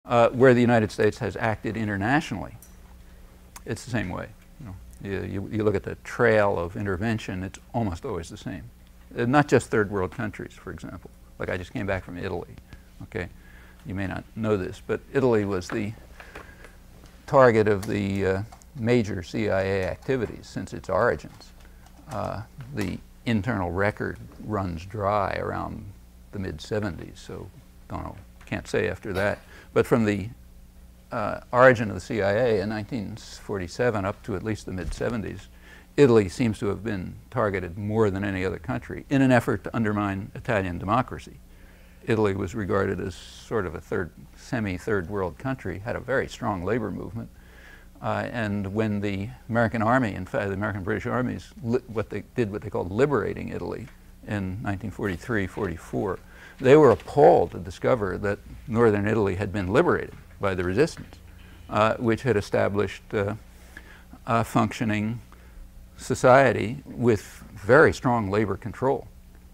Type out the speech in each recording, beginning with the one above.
where the United States has acted internationally, it's the same way. You look at the trail of intervention, it's almost always the same. Not just third world countries, for example. Like I just came back from Italy, okay? You may not know this, but Italy was the target of the major CIA activities since its origins. The internal record runs dry around the mid-70s, so don't know, can't say after that. But from the origin of the CIA in 1947 up to at least the mid-70s, Italy seems to have been targeted more than any other country in an effort to undermine Italian democracy. Italy was regarded as sort of a semi-third world country, had a very strong labor movement. And when the American Army, in fact, the American British armies, what they called liberating Italy in 1943-44, they were appalled to discover that northern Italy had been liberated by the resistance, which had established a functioning society with very strong labor control.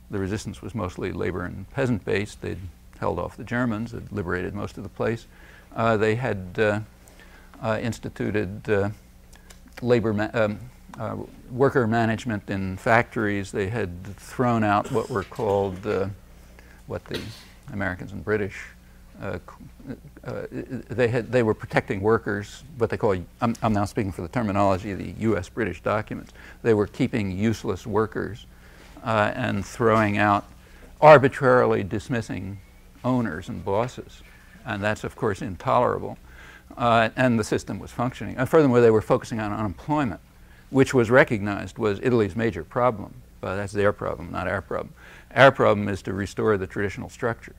The resistance was mostly labor and peasant-based. They'd held off the Germans, had liberated most of the place. They had instituted worker management in factories. They had thrown out what were called, what the Americans and British, they were protecting workers, what they call, I'm now speaking for the terminology of the US-British documents. They were keeping useless workers and throwing out, arbitrarily dismissing owners and bosses. And that's, of course, intolerable. And the system was functioning. And furthermore, they were focusing on unemployment, which was recognized was Italy's major problem. But that's their problem, not our problem. Our problem is to restore the traditional structure,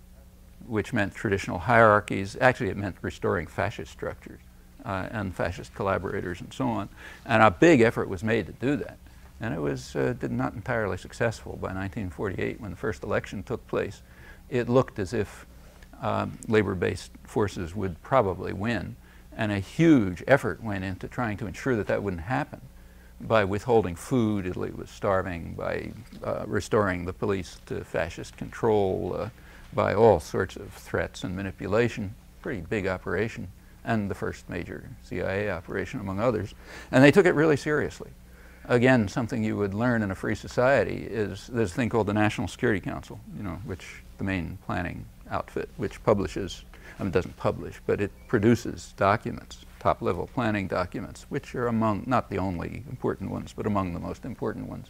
which meant traditional hierarchies. Actually, it meant restoring fascist structures and fascist collaborators and so on. And a big effort was made to do that. And it was not entirely successful. By 1948, when the first election took place, it looked as if labor-based forces would probably win. And a huge effort went into trying to ensure that that wouldn't happen. By withholding food, Italy was starving, by restoring the police to fascist control, by all sorts of threats and manipulation. Pretty big operation, and the first major CIA operation among others. And they took it really seriously. Again, something you would learn in a free society is there's a thing called the National Security Council, which the main planning outfit, which publishes, it doesn't publish, but it produces documents, top-level planning documents, which are among, not the only important ones, but among the most important ones.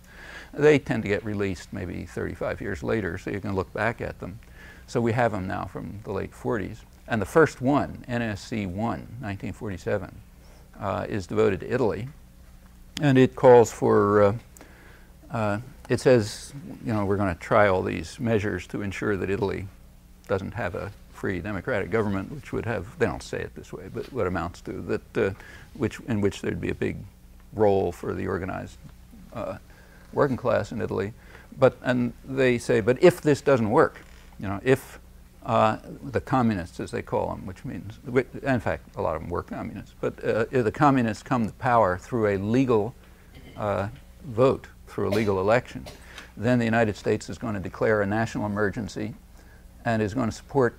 They tend to get released maybe 35 years later, so you can look back at them. So we have them now from the late 40s. And the first one, NSC 1, 1947, is devoted to Italy. And it calls for, it says, we're going to try all these measures to ensure that Italy doesn't have a free democratic government, which would have, they don't say it this way, but what amounts to, that, in which there'd be a big role for the organized working class in Italy. And they say, but if this doesn't work, if the communists, as they call them, which means, in fact, a lot of them were communists, but if the communists come to power through a legal vote, through a legal election, then the United States is going to declare a national emergency and is going to support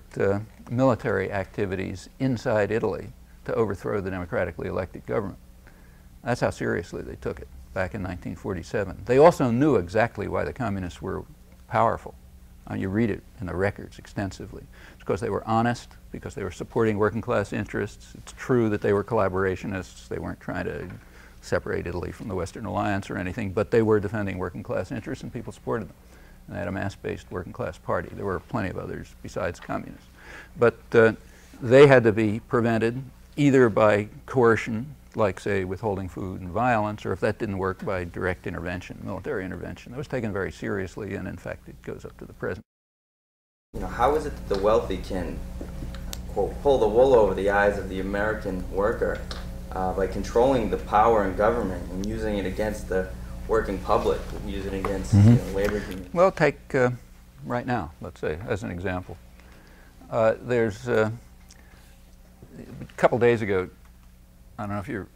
military activities inside Italy to overthrow the democratically elected government. That's how seriously they took it back in 1947. They also knew exactly why the communists were powerful. You read it in the records extensively. It's because they were honest, because they were supporting working class interests. It's true that they were collaborationists. They weren't trying to separate Italy from the Western Alliance or anything, but they were defending working class interests and people supported them. And they had a mass-based working class party. There were plenty of others besides communists. But they had to be prevented either by coercion, like, say, withholding food and violence, or if that didn't work, by direct intervention, military intervention. That was taken very seriously, and in fact, it goes up to the present. How is it that the wealthy can, quote, pull the wool over the eyes of the American worker by controlling the power in government and using it against the working public, using it against labor unions? Well, take right now, let's say, as an example. There's a couple days ago, I don't know if you're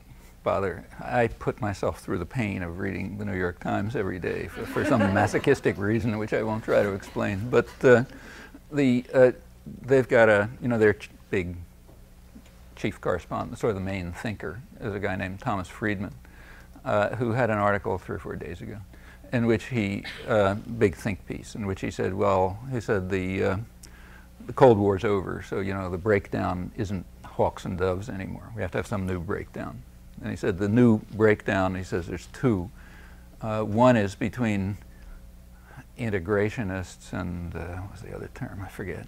bothered, I put myself through the pain of reading the New York Times every day for some masochistic reason, which I won't try to explain. But they've got their big chief correspondent, sort of the main thinker, is a guy named Thomas Friedman, who had an article 3 or 4 days ago in which he, big think piece, in which he said, well, he said the Cold War's over, so, you know, the breakdown isn't hawks and doves anymore. We have to have some new breakdown. And he said the new breakdown, he says there's two. One is between integrationists and, what was the other term? I forget.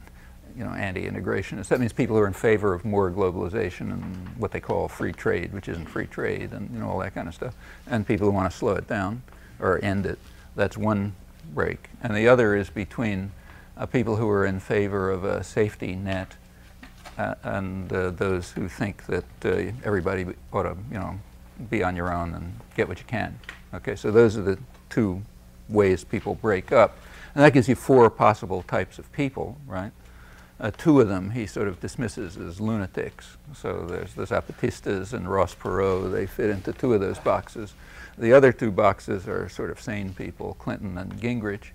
You know, anti-integrationists. That means people who are in favor of more globalization and what they call free trade, which isn't free trade, and, you know, all that kind of stuff. And people who want to slow it down or end it. That's one break. And the other is between people who are in favor of a safety net and those who think that everybody ought to, you know, be on your own and get what you can. Okay, so those are the two ways people break up. And that gives you 4 possible types of people, right? 2 of them he sort of dismisses as lunatics. So there's the Zapatistas and Ross Perot. They fit into 2 of those boxes. The other 2 boxes are sort of sane people, Clinton and Gingrich.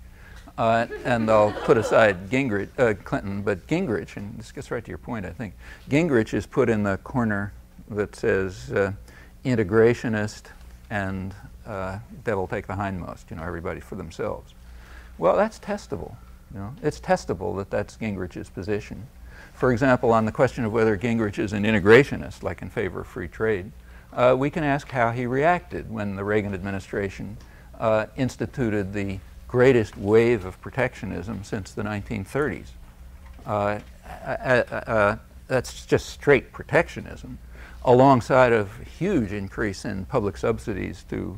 And I'll put aside Clinton, but Gingrich, and this gets right to your point, I think, Gingrich is put in the corner that says integrationist and devil take the hindmost, you know, everybody for themselves. Well, that's testable. You know, it's testable that that's Gingrich's position. For example, on the question of whether Gingrich is an integrationist, like in favor of free trade, we can ask how he reacted when the Reagan administration instituted the greatest wave of protectionism since the 1930s. That's just straight protectionism, alongside of a huge increase in public subsidies to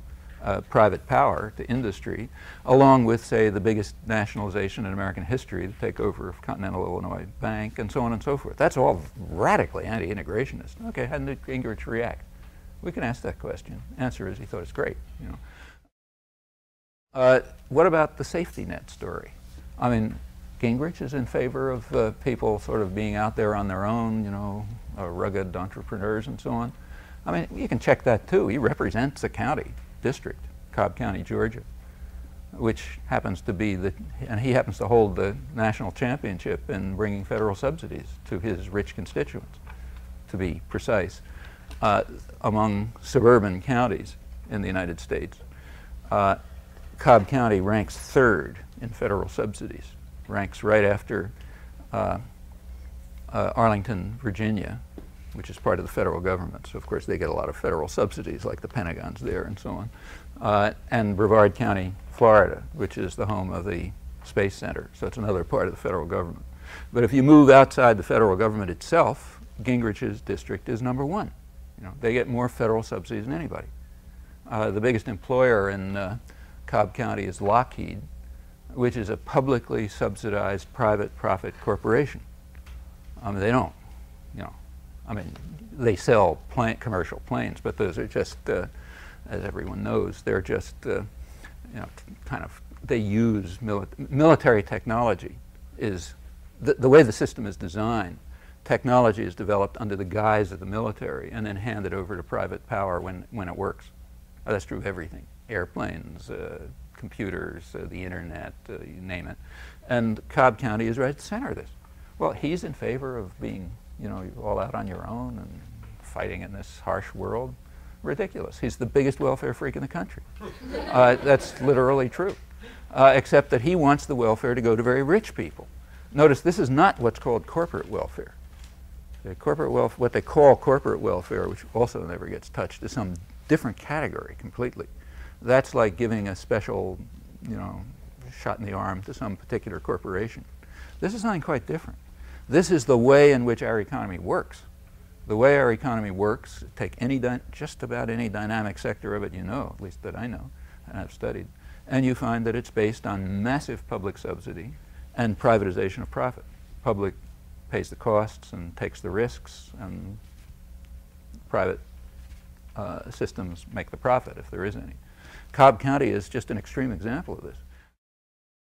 private power, to industry, along with, say, the biggest nationalization in American history, the takeover of Continental Illinois Bank, and so on and so forth. That's all radically anti-integrationist. Okay, how did Gingrich react? We can ask that question. Answer is he thought it's great. You know. What about the safety net story? I mean, Gingrich is in favor of people sort of being out there on their own, you know, rugged entrepreneurs and so on. I mean, you can check that too. He represents a county, district, Cobb County, Georgia, which happens to be and he happens to hold the national championship in bringing federal subsidies to his rich constituents, to be precise, among suburban counties in the United States. Cobb County ranks 3rd in federal subsidies, ranks right after Arlington, Virginia, which is part of the federal government. So, of course, they get a lot of federal subsidies, like the Pentagon's there and so on. And Brevard County, Florida, which is the home of the Space Center. So it's another part of the federal government. But if you move outside the federal government itself, Gingrich's district is number 1. You know, they get more federal subsidies than anybody. The biggest employer in Cobb County is Lockheed, which is a publicly subsidized private profit corporation. They don't, you know, I mean, they sell commercial planes, but those are just, as everyone knows, they're just, you know, kind of, they use military technology is, the way the system is designed, technology is developed under the guise of the military and then handed over to private power when it works. That's true of everything. Airplanes, computers, the internet, you name it. And Cobb County is right at the center of this. Well, he's in favor of being, you know, all out on your own and fighting in this harsh world. Ridiculous. He's the biggest welfare freak in the country. That's literally true. Except that he wants the welfare to go to very rich people. Notice this is not what's called corporate welfare. Corporate welfare, what they call corporate welfare, which also never gets touched, is some different category completely. That's like giving a special, you know, shot in the arm to some particular corporation. This is something quite different. This is the way in which our economy works. The way our economy works, take just about any dynamic sector of it you know, at least that I know and I've studied, and you find that it's based on massive public subsidy and privatization of profit. Public pays the costs and takes the risks, and private systems make the profit if there is any. Cobb County is just an extreme example of this.